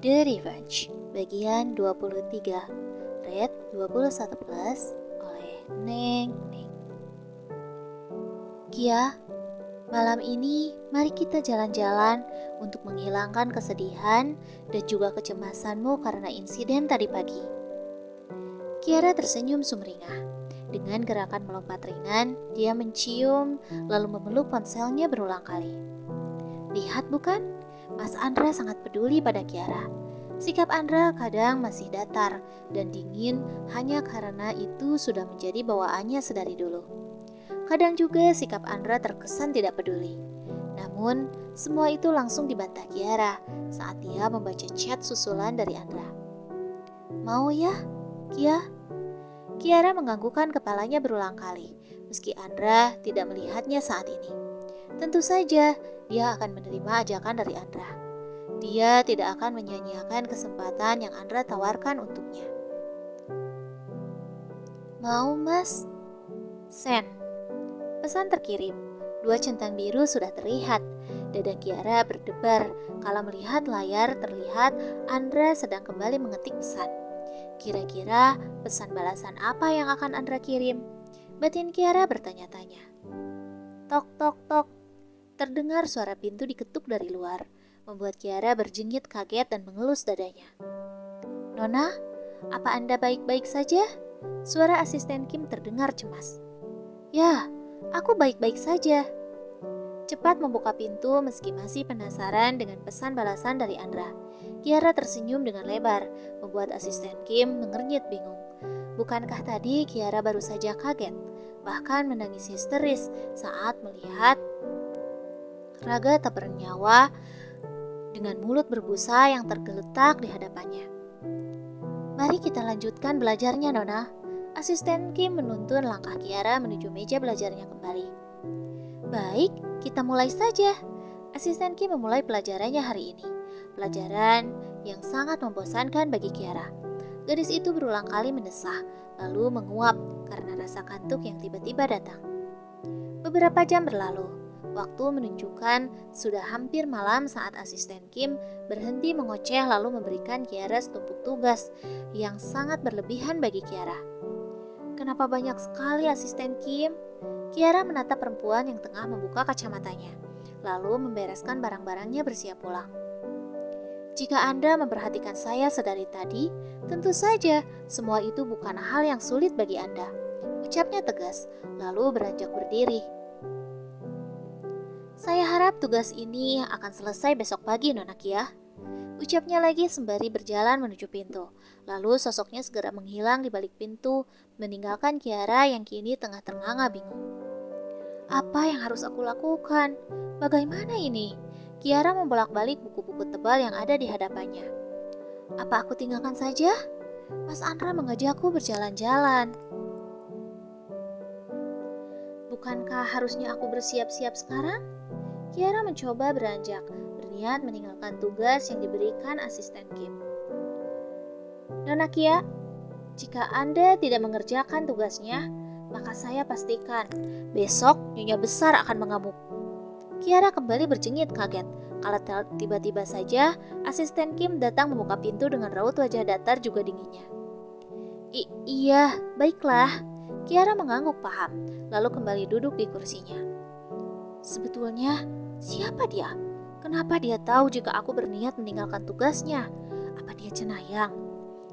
The Revenge, bagian 23, Red 21 plus oleh Neng Neng. Kia, malam ini mari kita jalan-jalan untuk menghilangkan kesedihan dan juga kecemasanmu karena insiden tadi pagi. Kiara tersenyum sumringah. Dengan gerakan melompat ringan, dia mencium lalu memeluk ponselnya berulang kali. Lihat bukan, Mas Andra sangat peduli pada Kiara. Sikap Andra kadang masih datar dan dingin hanya karena itu sudah menjadi bawaannya sedari dulu. Kadang juga sikap Andra terkesan tidak peduli. Namun, semua itu langsung dibantah Kiara saat dia membaca chat susulan dari Andra. Mau ya, Kia? Kiara menganggukkan kepalanya berulang kali, meski Andra tidak melihatnya saat ini. Tentu saja, dia akan menerima ajakan dari Andra. Dia tidak akan menyia-nyiakan kesempatan yang Andra tawarkan untuknya. Mau, Mas? Sen. Pesan terkirim. 2 centang biru sudah terlihat. Dada Kiara berdebar kala melihat layar terlihat Andra sedang kembali mengetik pesan. Kira-kira pesan balasan apa yang akan Andra kirim? Batin Kiara bertanya-tanya. Tok tok tok. Terdengar suara pintu diketuk dari luar, membuat Kiara berjengit kaget dan mengelus dadanya. Nona, apa Anda baik-baik saja? Suara asisten Kim terdengar cemas. Ya, aku baik-baik saja. Cepat membuka pintu meski masih penasaran dengan pesan balasan dari Andra. Kiara tersenyum dengan lebar, membuat asisten Kim mengernyit bingung. Bukankah tadi Kiara baru saja kaget, bahkan menangis histeris saat melihat Raga tak bernyawa dengan mulut berbusa yang tergeletak di hadapannya. Mari kita lanjutkan belajarnya, Nona. Asisten Kim menuntun langkah Kiara menuju meja belajarnya kembali. Baik, kita mulai saja. Asisten Kim memulai pelajarannya hari ini. Pelajaran yang sangat membosankan bagi Kiara. Gadis itu berulang kali mendesah, lalu menguap karena rasa kantuk yang tiba-tiba datang. Beberapa jam berlalu. Waktu menunjukkan sudah hampir malam saat asisten Kim berhenti mengoceh lalu memberikan Kiara setumpuk tugas yang sangat berlebihan bagi Kiara. Kenapa banyak sekali asisten Kim? Kiara menatap perempuan yang tengah membuka kacamatanya, lalu membereskan barang-barangnya bersiap pulang. Jika Anda memperhatikan saya sedari tadi, tentu saja semua itu bukan hal yang sulit bagi Anda. Ucapnya tegas, lalu beranjak berdiri. Saya harap tugas ini akan selesai besok pagi, Nona Kia. Ucapnya lagi sembari berjalan menuju pintu. Lalu sosoknya segera menghilang di balik pintu, meninggalkan Kiara yang kini tengah ternganga bingung. Apa yang harus aku lakukan? Bagaimana ini? Kiara membolak-balik buku-buku tebal yang ada di hadapannya. Apa aku tinggalkan saja? Mas Andra mengajakku berjalan-jalan. Bukankah harusnya aku bersiap-siap sekarang? Kiara mencoba beranjak, berniat meninggalkan tugas yang diberikan asisten Kim. Nona Kia, jika Anda tidak mengerjakan tugasnya, maka saya pastikan besok Nyonya Besar akan mengamuk. Kiara kembali berjengit kaget, kala tiba-tiba saja asisten Kim datang membuka pintu dengan raut wajah datar juga dinginnya. Iya, baiklah. Kiara mengangguk paham, lalu kembali duduk di kursinya. Sebetulnya, siapa dia? Kenapa dia tahu jika aku berniat meninggalkan tugasnya? Apa dia cenayang?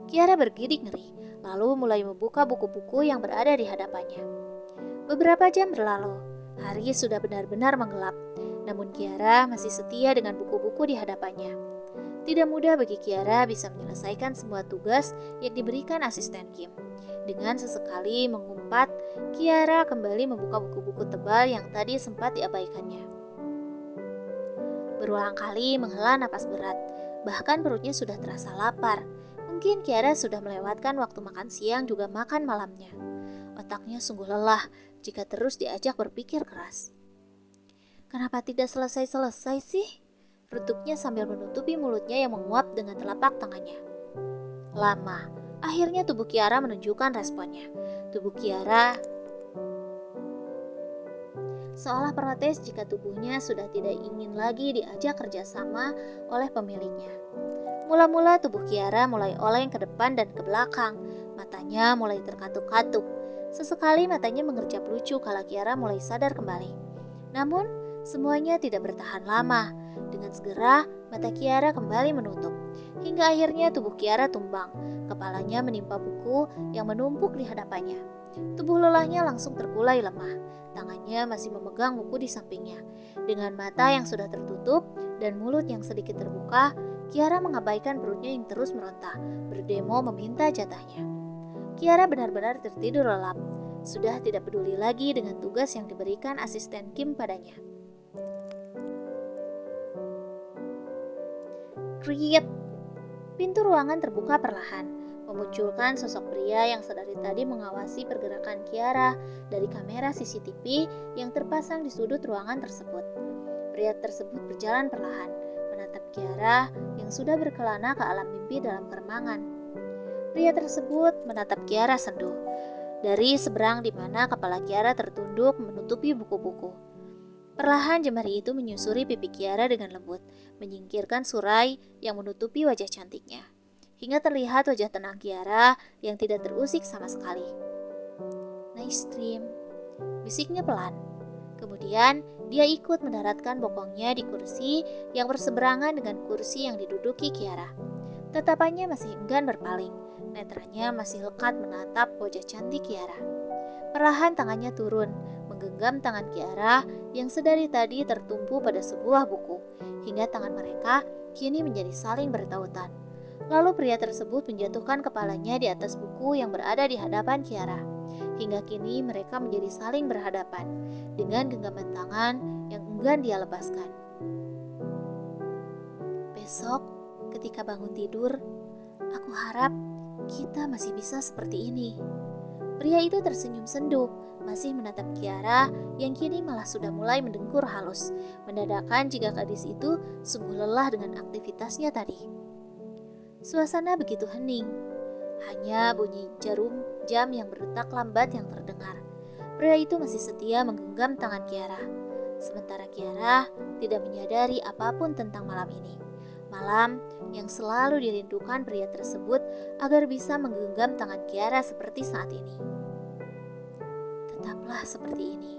Kiara bergidik ngeri, lalu mulai membuka buku-buku yang berada di hadapannya. Beberapa jam berlalu, hari sudah benar-benar menggelap, namun Kiara masih setia dengan buku-buku di hadapannya. Tidak mudah bagi Kiara bisa menyelesaikan semua tugas yang diberikan asisten Kim. Dengan sesekali mengumpat, Kiara kembali membuka buku-buku tebal yang tadi sempat diabaikannya. Berulang kali menghela napas berat, bahkan perutnya sudah terasa lapar. Mungkin Kiara sudah melewatkan waktu makan siang juga makan malamnya. Otaknya sungguh lelah jika terus diajak berpikir keras. Kenapa tidak selesai-selesai sih? Rutuknya sambil menutupi mulutnya yang menguap dengan telapak tangannya. Lama, akhirnya tubuh Kiara menunjukkan responnya. Tubuh Kiara seolah protes jika tubuhnya sudah tidak ingin lagi diajak kerjasama oleh pemiliknya. Mula-mula tubuh Kiara mulai oleng ke depan dan ke belakang. Matanya mulai terkatuk-katuk. Sesekali matanya mengerjap lucu kala Kiara mulai sadar kembali. Namun, semuanya tidak bertahan lama. Dengan segera, mata Kiara kembali menutup. Hingga akhirnya tubuh Kiara tumbang. Kepalanya menimpa buku yang menumpuk di hadapannya. Tubuh lelahnya langsung terkulai lemah. Tangannya masih memegang buku di sampingnya. Dengan mata yang sudah tertutup dan mulut yang sedikit terbuka, Kiara mengabaikan perutnya yang terus meronta, berdemo meminta jatahnya. Kiara benar-benar tertidur lelap. Sudah tidak peduli lagi dengan tugas yang diberikan asisten Kim padanya. Kriet! Pintu ruangan terbuka perlahan, memunculkan sosok pria yang sedari tadi mengawasi pergerakan Kiara dari kamera CCTV yang terpasang di sudut ruangan tersebut. Pria tersebut berjalan perlahan, menatap Kiara yang sudah berkelana ke alam mimpi dalam keremangan. Pria tersebut menatap Kiara senduh, dari seberang di mana kepala Kiara tertunduk menutupi buku-buku. Perlahan jemari itu menyusuri pipi Kiara dengan lembut, menyingkirkan surai yang menutupi wajah cantiknya, hingga terlihat wajah tenang Kiara yang tidak terusik sama sekali. Nice dream, bisiknya pelan. Kemudian dia ikut mendaratkan bokongnya di kursi yang berseberangan dengan kursi yang diduduki Kiara. Tatapannya masih enggan berpaling, netranya masih lekat menatap wajah cantik Kiara. Perlahan tangannya turun, menggenggam tangan Kiara yang sedari tadi tertumpu pada sebuah buku, hingga tangan mereka kini menjadi saling bertautan. Lalu pria tersebut menjatuhkan kepalanya di atas buku yang berada di hadapan Kiara. Hingga kini mereka menjadi saling berhadapan dengan genggaman tangan yang enggan dia lepaskan. Besok, ketika bangun tidur, aku harap kita masih bisa seperti ini. Pria itu tersenyum sendu, masih menatap Kiara yang kini malah sudah mulai mendengkur halus, menandakan jika gadis itu sungguh lelah dengan aktivitasnya tadi. Suasana begitu hening, hanya bunyi jarum jam yang berdetak lambat yang terdengar. Pria itu masih setia menggenggam tangan Kiara, sementara Kiara tidak menyadari apapun tentang malam ini. Malam yang selalu dirindukan pria tersebut agar bisa menggenggam tangan Kiara seperti saat ini. Tetaplah seperti ini.